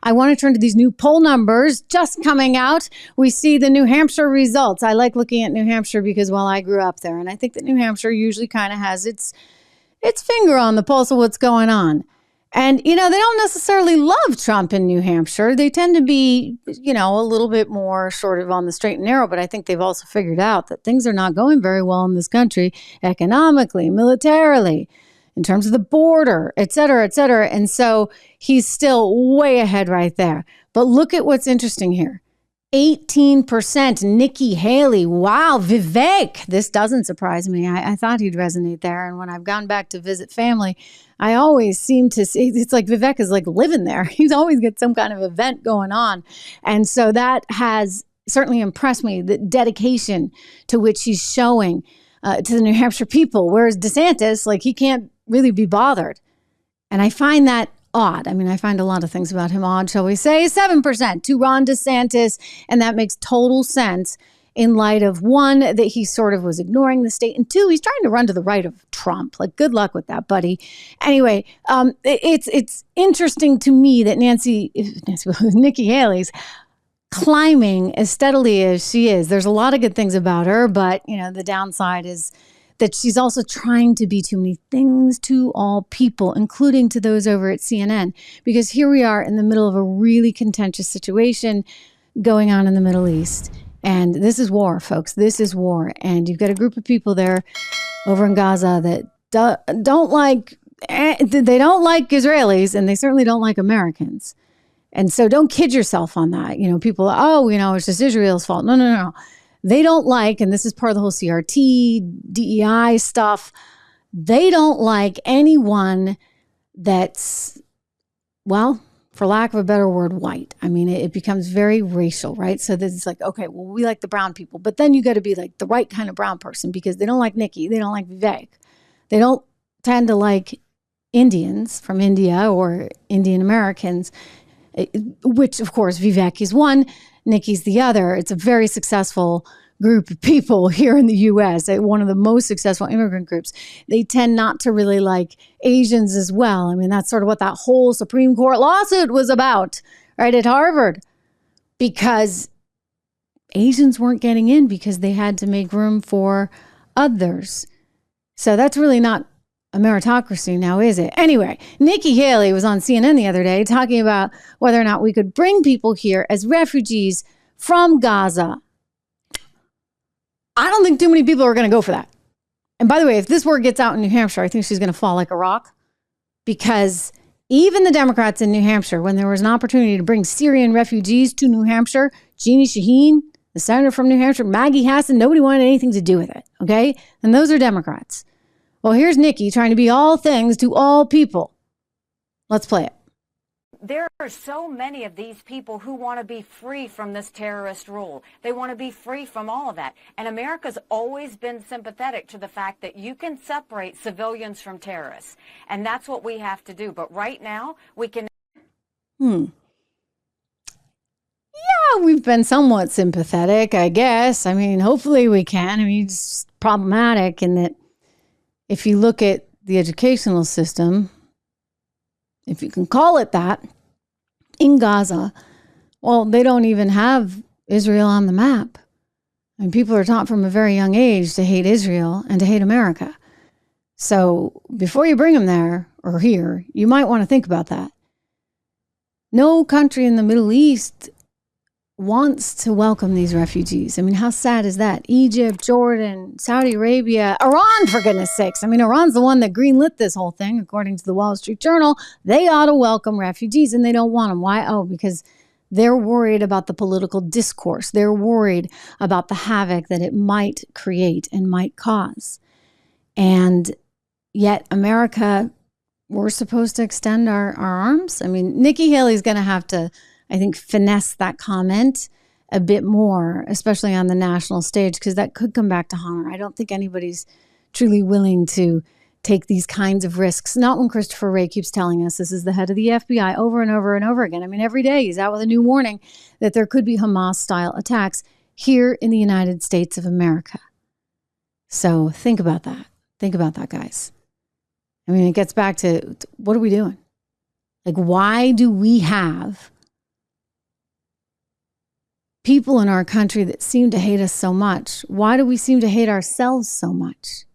I want to turn to these new poll numbers just coming out. We see the New Hampshire results. I like looking at New Hampshire because, well, I grew up there, and I think that New Hampshire usually kind of has its finger on the pulse of what's going on. And, they don't necessarily love Trump in New Hampshire. They tend to be, a little bit more sort of on the straight and narrow. But I think they've also figured out that things are not going very well in this country, economically, militarily, in terms of the border, et cetera, et cetera. And so he's still way ahead right there. But look at what's interesting here. 18% Nikki Haley. Wow, Vivek. This doesn't surprise me. I thought he'd resonate there. And when I've gone back to visit family, I always seem to see, it's like Vivek is like living there. He's always got some kind of event going on. And so that has certainly impressed me, the dedication to which he's showing to the New Hampshire people. Whereas DeSantis, like, he can't really be bothered. And I find that odd. I mean, I find a lot of things about him odd, shall we say. 7% to Ron DeSantis. And that makes total sense in light of, one, that he sort of was ignoring the state, and two, he's trying to run to the right of Trump. Like, good luck with that, buddy. Anyway, it's interesting to me that Nikki Haley's climbing as steadily as she is. There's a lot of good things about her, but, the downside is that she's also trying to be too many things to all people, including to those over at CNN, because here we are in the middle of a really contentious situation going on in the Middle East. And this is war, folks. This is war. And you've got a group of people there over in Gaza that don't like Israelis, and they certainly don't like Americans. And so don't kid yourself on that. People, it's just Israel's fault. No. They don't like, and this is part of the whole CRT, DEI stuff, they don't like anyone that's, well, for lack of a better word, white. I mean, it becomes very racial, right? So this is like, okay, well, we like the brown people, but then you got to be like the right kind of brown person, because they don't like Nikki, they don't like Vivek. They don't tend to like Indians from India or Indian Americans, which, of course, Vivek is one, Nikki's the other. It's a very successful group of people here in the U.S., one of the most successful immigrant groups. They tend not to really like Asians as well. I mean, that's sort of what that whole Supreme Court lawsuit was about, right, at Harvard, because Asians weren't getting in because they had to make room for others. So that's really not a meritocracy now, is it? Anyway, Nikki Haley was on CNN the other day talking about whether or not we could bring people here as refugees from Gaza. I don't think too many people are going to go for that. And by the way, if this word gets out in New Hampshire, I think she's going to fall like a rock, because even the Democrats in New Hampshire, when there was an opportunity to bring Syrian refugees to New Hampshire, Jeannie Shaheen, the senator from New Hampshire, Maggie Hassan, nobody wanted anything to do with it. Okay. And those are Democrats. Well, here's Nikki trying to be all things to all people. Let's play it. There are so many of these people who want to be free from this terrorist rule. They want to be free from all of that. And America's always been sympathetic to the fact that you can separate civilians from terrorists. And that's what we have to do. But right now, we can... Yeah, we've been somewhat sympathetic, I guess. I mean, hopefully we can. I mean, it's problematic in that if you look at the educational system, if you can call it that, in Gaza, well, they don't even have Israel on the map. And people are taught from a very young age to hate Israel and to hate America. So before you bring them there or here, you might want to think about that. No country in the Middle East wants to welcome these refugees. I mean, how sad is that? Egypt, Jordan, Saudi Arabia, Iran, for goodness sakes. I mean, Iran's the one that greenlit this whole thing, according to the Wall Street Journal. They ought to welcome refugees, and they don't want them. Why? Oh, because they're worried about the political discourse. They're worried about the havoc that it might create and might cause. And yet America, we're supposed to extend our arms. I mean, Nikki Haley's going to have to, I think, finesse that comment a bit more, especially on the national stage, because that could come back to haunt her. I don't think anybody's truly willing to take these kinds of risks. Not when Christopher Wray keeps telling us this is the head of the FBI over and over and over again. I mean, every day he's out with a new warning that there could be Hamas-style attacks here in the United States of America. So think about that. Think about that, guys. I mean, it gets back to what are we doing? Like, why do we have people in our country that seem to hate us so much. Why do we seem to hate ourselves so much?